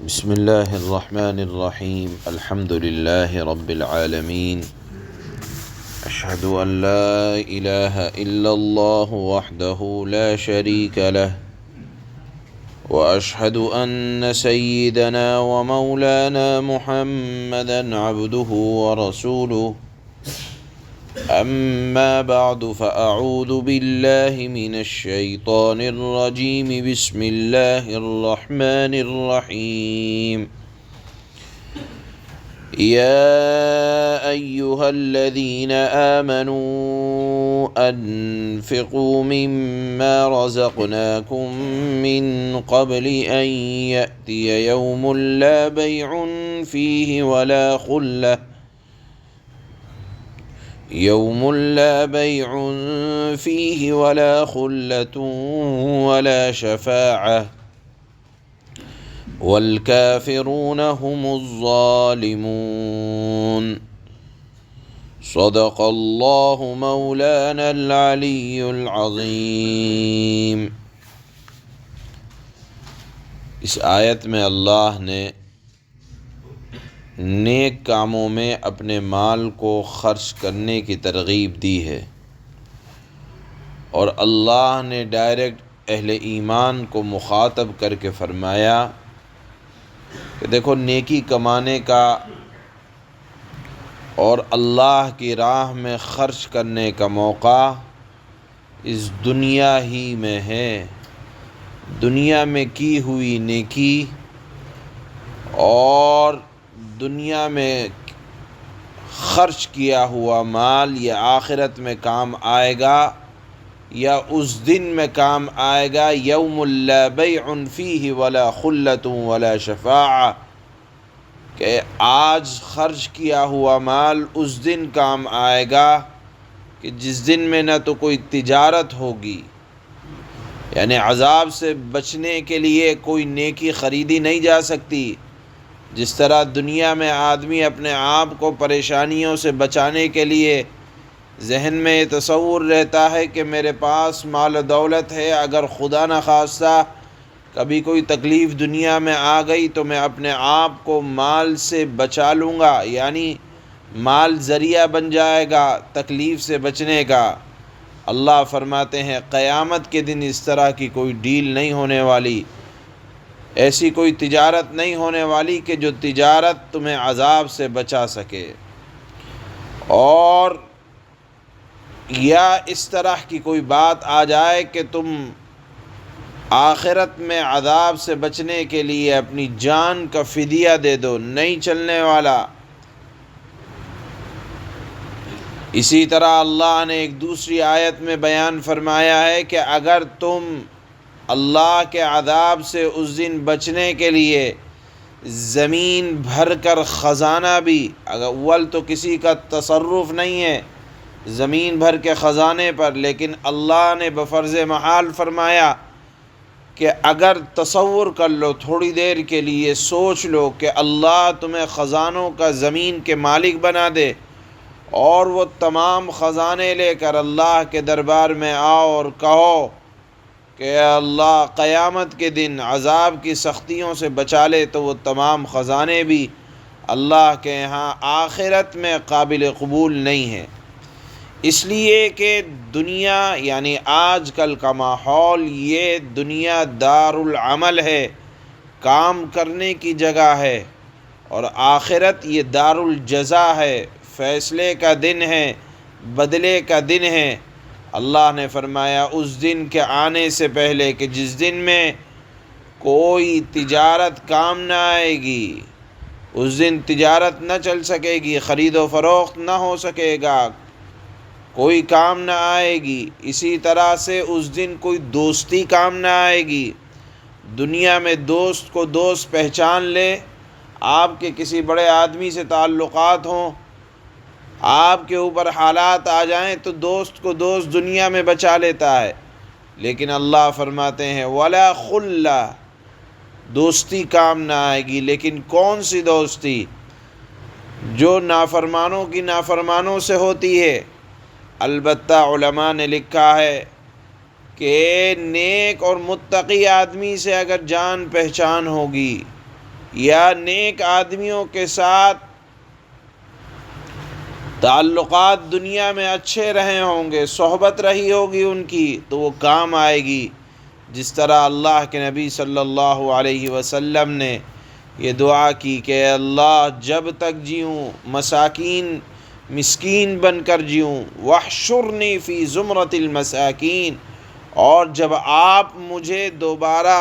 بسم اللہ الرحمن الرحیم الحمد للہ رب العالمین اشہد ان لا الہ الا اللہ وحدہ لا شریک لہ واشہد ان سیدنا ومولانا محمدا عبدہ ورسولہ اما بعد فاعوذ باللہ من الشیطان الرجیم بسم اللہ الرحمن الرحیم يا أيها الذين آمنوا أنفقوا مما رزقناكم من قبل أن يأتي يوم لا بيع فيه ولا خلة ولا شفاعة والكافرون هم الظالمون صدق اللہ مولانا العلی العظیم۔ اس آیت میں اللہ نے نیک کاموں میں اپنے مال کو خرچ کرنے کی ترغیب دی ہے، اور اللہ نے ڈائریکٹ اہل ایمان کو مخاطب کر کے فرمایا کہ دیکھو، نیکی کمانے کا اور اللہ کی راہ میں خرچ کرنے کا موقع اس دنیا ہی میں ہے۔ دنیا میں کی ہوئی نیکی اور دنیا میں خرچ کیا ہوا مال یہ آخرت میں کام آئے گا، یا اس دن میں کام آئے گا، یوم لا بیع فیہ ولا خلۃ ولا شفاعہ، کہ آج خرچ کیا ہوا مال اس دن کام آئے گا کہ جس دن میں نہ تو کوئی تجارت ہوگی، یعنی عذاب سے بچنے کے لیے کوئی نیکی خریدی نہیں جا سکتی۔ جس طرح دنیا میں آدمی اپنے آپ کو پریشانیوں سے بچانے کے لیے ذہن میں یہ تصور رہتا ہے کہ میرے پاس مال و دولت ہے، اگر خدا نخواستہ کبھی کوئی تکلیف دنیا میں آ گئی تو میں اپنے آپ کو مال سے بچا لوں گا، یعنی مال ذریعہ بن جائے گا تکلیف سے بچنے کا۔ اللہ فرماتے ہیں قیامت کے دن اس طرح کی کوئی ڈیل نہیں ہونے والی، ایسی کوئی تجارت نہیں ہونے والی کہ جو تجارت تمہیں عذاب سے بچا سکے، اور یا اس طرح کی کوئی بات آ جائے کہ تم آخرت میں عذاب سے بچنے کے لیے اپنی جان کا فدیہ دے دو، نہیں چلنے والا۔ اسی طرح اللہ نے ایک دوسری آیت میں بیان فرمایا ہے کہ اگر تم اللہ کے عذاب سے اس دن بچنے کے لیے زمین بھر کر خزانہ بھی، اول تو کسی کا تصرف نہیں ہے زمین بھر کے خزانے پر، لیکن اللہ نے بفرض محال فرمایا کہ اگر تصور کر لو، تھوڑی دیر کے لیے سوچ لو کہ اللہ تمہیں خزانوں کا زمین کے مالک بنا دے، اور وہ تمام خزانے لے کر اللہ کے دربار میں آؤ اور کہو کہ اے اللہ قیامت کے دن عذاب کی سختیوں سے بچا لے، تو وہ تمام خزانے بھی اللہ کے یہاں آخرت میں قابل قبول نہیں ہیں۔ اس لیے کہ دنیا یعنی آج کل کا ماحول، یہ دنیا دار العمل ہے، کام کرنے کی جگہ ہے، اور آخرت یہ دار الجزا ہے، فیصلے کا دن ہے، بدلے کا دن ہے۔ اللہ نے فرمایا اس دن کے آنے سے پہلے کہ جس دن میں کوئی تجارت کام نہ آئے گی، اس دن تجارت نہ چل سکے گی، خرید و فروخت نہ ہو سکے گا، کوئی کام نہ آئے گی۔ اسی طرح سے اس دن کوئی دوستی کام نہ آئے گی۔ دنیا میں دوست کو دوست پہچان لے، آپ کے کسی بڑے آدمی سے تعلقات ہوں، آپ کے اوپر حالات آ جائیں تو دوست کو دوست دنیا میں بچا لیتا ہے، لیکن اللہ فرماتے ہیں ولا خلہ، دوستی کام نہ آئے گی۔ لیکن کون سی دوستی؟ جو نافرمانوں کی نافرمانوں سے ہوتی ہے۔ البتہ علماء نے لکھا ہے کہ نیک اور متقی آدمی سے اگر جان پہچان ہوگی یا نیک آدمیوں کے ساتھ تعلقات دنیا میں اچھے رہے ہوں گے، صحبت رہی ہوگی ان کی، تو وہ کام آئے گی. جس طرح اللہ کے نبی صلی اللہ علیہ وسلم نے یہ دعا کی کہ اے اللہ جب تک جیوں مسکین بن کر جیوں، واحشرنی فی زمرۃ المساکین، اور جب آپ مجھے دوبارہ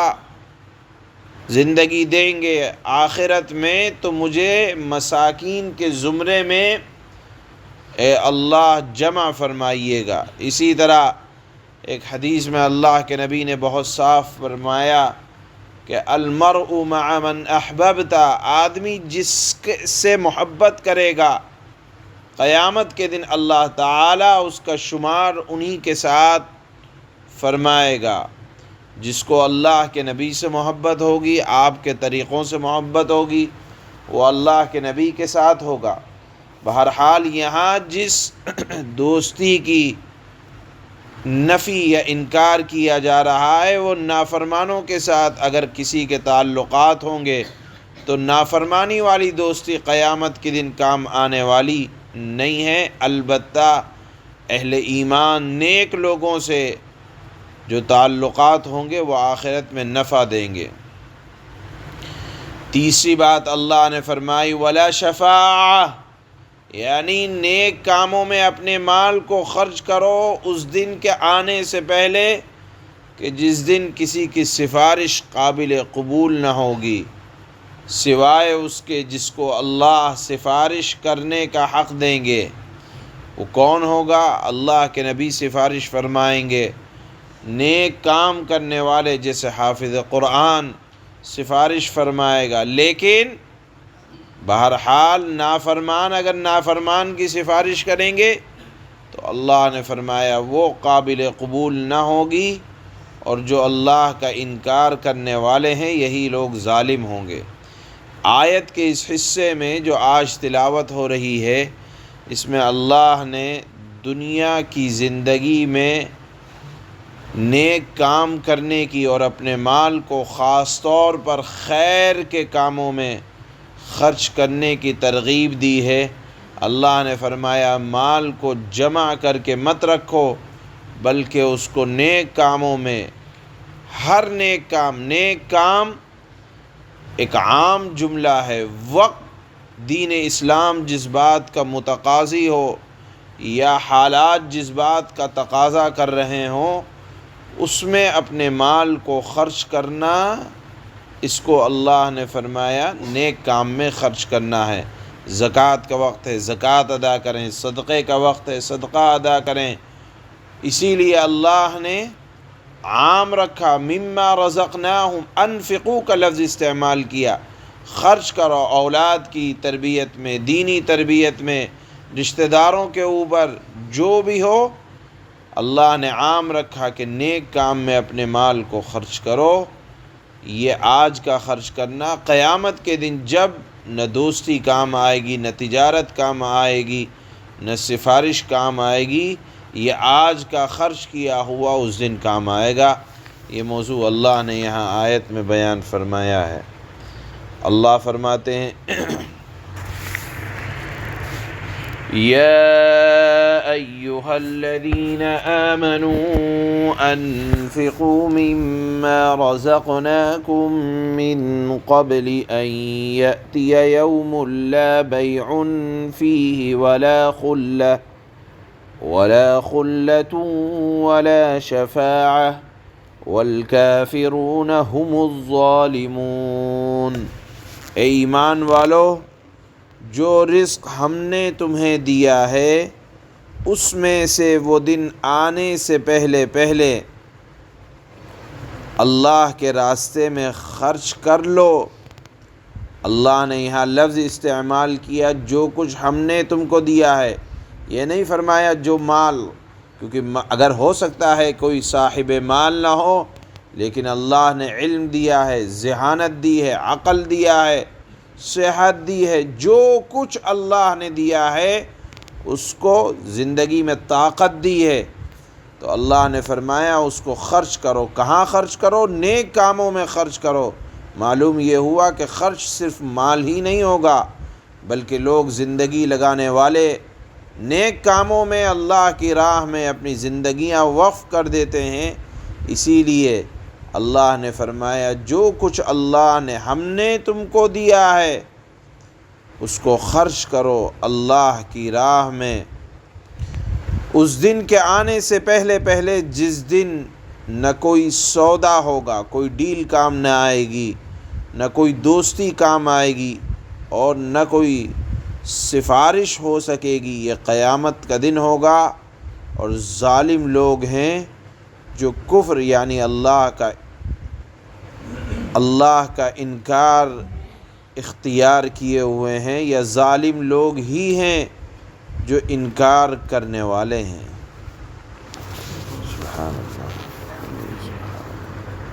زندگی دیں گے آخرت میں تو مجھے مساکین کے زمرے میں اے اللہ جمع فرمائیے گا. اسی طرح ایک حدیث میں اللہ کے نبی نے بہت صاف فرمایا کہ المرء مع من احببت، آدمی جس سے محبت کرے گا قیامت کے دن اللہ تعالیٰ اس کا شمار انہی کے ساتھ فرمائے گا. جس کو اللہ کے نبی سے محبت ہوگی، آپ کے طریقوں سے محبت ہوگی، وہ اللہ کے نبی کے ساتھ ہوگا. بہرحال یہاں جس دوستی کی نفی یا انکار کیا جا رہا ہے وہ نافرمانوں کے ساتھ اگر کسی کے تعلقات ہوں گے تو نافرمانی والی دوستی قیامت کے دن کام آنے والی نہیں ہے. البتہ اہل ایمان نیک لوگوں سے جو تعلقات ہوں گے وہ آخرت میں نفع دیں گے. تیسری بات اللہ نے فرمائی ولا شفاعہ، یعنی نیک کاموں میں اپنے مال کو خرچ کرو اس دن کے آنے سے پہلے کہ جس دن کسی کی سفارش قابل قبول نہ ہوگی سوائے اس کے جس کو اللہ سفارش کرنے کا حق دیں گے. وہ کون ہوگا؟ اللہ کے نبی سفارش فرمائیں گے. نیک کام کرنے والے جیسے حافظ قرآن سفارش فرمائے گا، لیکن بہرحال نافرمان اگر نافرمان کی سفارش کریں گے تو اللہ نے فرمایا وہ قابل قبول نہ ہوگی، اور جو اللہ کا انکار کرنے والے ہیں یہی لوگ ظالم ہوں گے. آیت کے اس حصے میں جو آج تلاوت ہو رہی ہے اس میں اللہ نے دنیا کی زندگی میں نیک کام کرنے کی اور اپنے مال کو خاص طور پر خیر کے کاموں میں خرچ کرنے کی ترغیب دی ہے. اللہ نے فرمایا مال کو جمع کر کے مت رکھو بلکہ اس کو نیک کاموں میں، ہر نیک کام ایک عام جملہ ہے. وقت دین اسلام جس بات کا متقاضی ہو یا حالات جس بات کا تقاضا کر رہے ہوں اس میں اپنے مال کو خرچ کرنا، اس کو اللہ نے فرمایا نیک کام میں خرچ کرنا ہے. زکوٰۃ کا وقت ہے زکوٰۃ ادا کریں، صدقے کا وقت ہے صدقہ ادا کریں. اسی لیے اللہ نے عام رکھا مما رزقناہم انفقوا کا لفظ استعمال کیا. خرچ کرو اولاد کی تربیت میں، دینی تربیت میں، رشتہ داروں کے اوپر جو بھی ہو. اللہ نے عام رکھا کہ نیک کام میں اپنے مال کو خرچ کرو. یہ آج کا خرچ کرنا قیامت کے دن جب نہ دوستی کام آئے گی، نہ تجارت کام آئے گی، نہ سفارش کام آئے گی، یہ آج کا خرچ کیا ہوا اس دن کام آئے گا. یہ موضوع اللہ نے یہاں آیت میں بیان فرمایا ہے. اللہ فرماتے ہیں يا أيها الذين آمنوا أنفقوا مما رزقناكم من قبل أن يأتي يوم لا بيع فيه ولا خلة ولا شفاعة والكافرون هم الظالمون. اے ایمان والو، جو رزق ہم نے تمہیں دیا ہے اس میں سے وہ دن آنے سے پہلے اللہ کے راستے میں خرچ کر لو. اللہ نے یہاں لفظ استعمال کیا جو کچھ ہم نے تم کو دیا ہے، یہ نہیں فرمایا جو مال، کیونکہ اگر ہو سکتا ہے کوئی صاحب مال نہ ہو لیکن اللہ نے علم دیا ہے، ذہانت دی ہے، عقل دیا ہے، صحت دی ہے، جو کچھ اللہ نے دیا ہے اس کو زندگی میں طاقت دی ہے تو اللہ نے فرمایا اس کو خرچ کرو. کہاں خرچ کرو؟ نیک کاموں میں خرچ کرو. معلوم یہ ہوا کہ خرچ صرف مال ہی نہیں ہوگا، بلکہ لوگ زندگی لگانے والے نیک کاموں میں اللہ کی راہ میں اپنی زندگیاں وقف کر دیتے ہیں۔ اسی لیے اللہ نے فرمایا جو کچھ اللہ نے ہم نے تم کو دیا ہے اس کو خرچ کرو اللہ کی راہ میں، اس دن کے آنے سے پہلے پہلے جس دن نہ کوئی سودا ہوگا، کوئی ڈیل کام نہ آئے گی، نہ کوئی دوستی کام آئے گی، اور نہ کوئی سفارش ہو سکے گی۔ یہ قیامت کا دن ہوگا، اور ظالم لوگ ہیں جو کفر یعنی اللہ کا انکار اختیار کیے ہوئے ہیں، یا ظالم لوگ ہی ہیں جو انکار کرنے والے ہیں۔